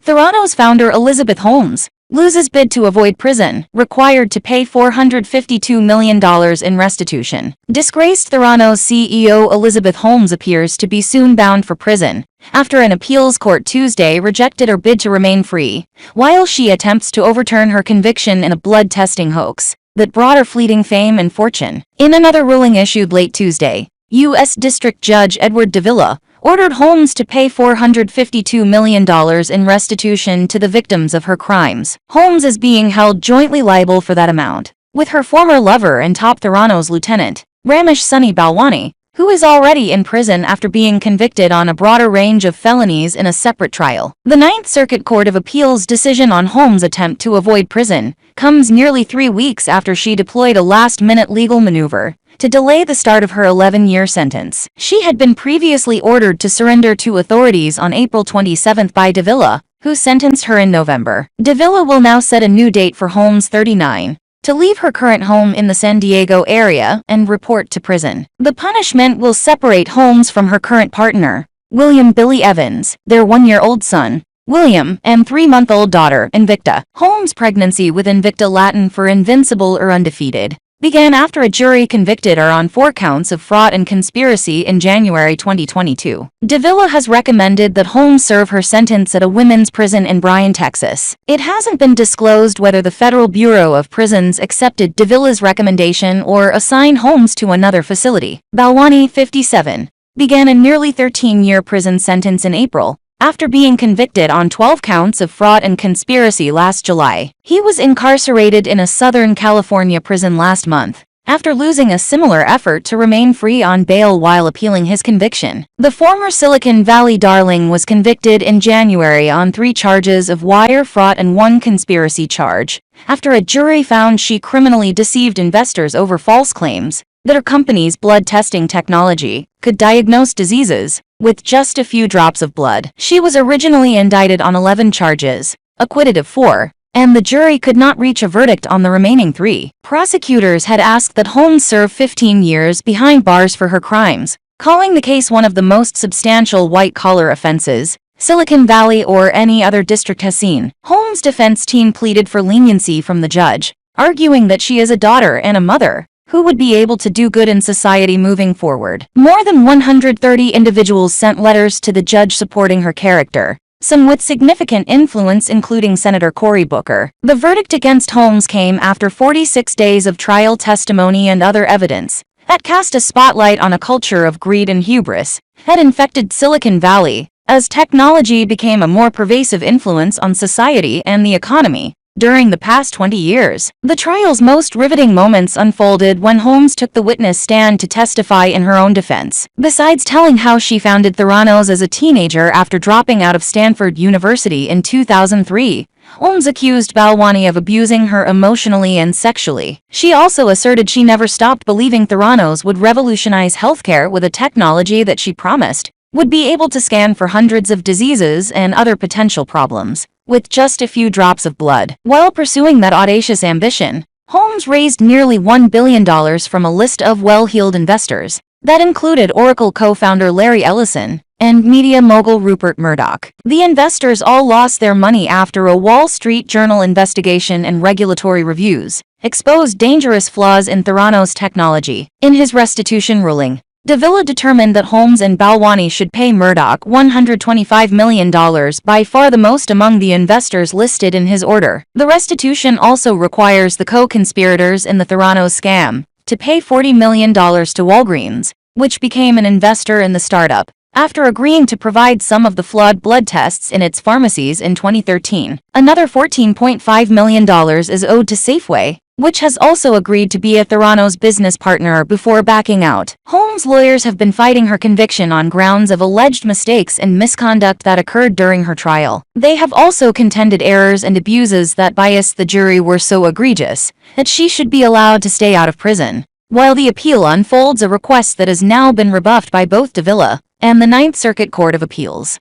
Theranos founder Elizabeth Holmes loses bid to avoid prison, required to pay $452 million in restitution. Disgraced Theranos CEO Elizabeth Holmes appears to be soon bound for prison, after an appeals court Tuesday rejected her bid to remain free, while she attempts to overturn her conviction in a blood testing hoax that brought her fleeting fame and fortune. In another ruling issued late Tuesday, U.S. District Judge Edward Davila ordered Holmes to pay $452 million in restitution to the victims of her crimes. Holmes is being held jointly liable for that amount, with her former lover and top Theranos lieutenant, Ramesh Sunny Balwani, who is already in prison after being convicted on a broader range of felonies in a separate trial. The Ninth Circuit Court of Appeals' decision on Holmes' attempt to avoid prison comes nearly 3 weeks after she deployed a last-minute legal maneuver to delay the start of her 11-year sentence. She had been previously ordered to surrender to authorities on April 27 by Davila, who sentenced her in November. Davila will now set a new date for Holmes, 39, to leave her current home in the San Diego area and report to prison. The punishment will separate Holmes from her current partner, William Billy Evans, their 1-year-old son, William, and 3-month-old daughter, Invicta. Holmes' pregnancy, with Invicta Latin for invincible or undefeated, began after a jury convicted her on 4 counts of fraud and conspiracy in January 2022. Davila has recommended that Holmes serve her sentence at a women's prison in Bryan, Texas. It hasn't been disclosed whether the Federal Bureau of Prisons accepted Davila's recommendation or assigned Holmes to another facility. Balwani, 57, began a nearly 13-year prison sentence in April, after being convicted on 12 counts of fraud and conspiracy last July. He was incarcerated in a Southern California prison last month, after losing a similar effort to remain free on bail while appealing his conviction. The former Silicon Valley darling was convicted in January on 3 charges of wire fraud and 1 conspiracy charge, after a jury found she criminally deceived investors over false claims that her company's blood testing technology could diagnose diseases with just a few drops of blood. She was originally indicted on 11 charges, acquitted of 4, and the jury could not reach a verdict on the remaining 3. Prosecutors had asked that Holmes serve 15 years behind bars for her crimes, calling the case one of the most substantial white-collar offenses Silicon Valley or any other district has seen. Holmes' defense team pleaded for leniency from the judge, arguing that she is a daughter and a mother who would be able to do good in society moving forward. More than 130 individuals sent letters to the judge supporting her character, some with significant influence including Senator Cory Booker. The verdict against Holmes came after 46 days of trial testimony and other evidence that cast a spotlight on a culture of greed and hubris that infected Silicon Valley as technology became a more pervasive influence on society and the economy. During the past 20 years, the trial's most riveting moments unfolded when Holmes took the witness stand to testify in her own defense. Besides telling how she founded Theranos as a teenager after dropping out of Stanford University in 2003, Holmes accused Balwani of abusing her emotionally and sexually. She also asserted she never stopped believing Theranos would revolutionize healthcare with a technology that she promised would be able to scan for hundreds of diseases and other potential problems with just a few drops of blood. While pursuing that audacious ambition, Holmes raised nearly $1 billion from a list of well-heeled investors that included Oracle co-founder Larry Ellison and media mogul Rupert Murdoch. The investors all lost their money after a Wall Street Journal investigation and regulatory reviews exposed dangerous flaws in Theranos technology. In his restitution ruling, Davila determined that Holmes and Balwani should pay Murdoch $125 million, by far the most among the investors listed in his order. The restitution also requires the co-conspirators in the Theranos scam to pay $40 million to Walgreens, which became an investor in the startup, after agreeing to provide some of the flawed blood tests in its pharmacies in 2013. Another $14.5 million is owed to Safeway, which has also agreed to be a Theranos business partner before backing out. Holmes' lawyers have been fighting her conviction on grounds of alleged mistakes and misconduct that occurred during her trial. They have also contended errors and abuses that biased the jury were so egregious that she should be allowed to stay out of prison. While the appeal unfolds, a request that has now been rebuffed by both Davila and the Ninth Circuit Court of Appeals.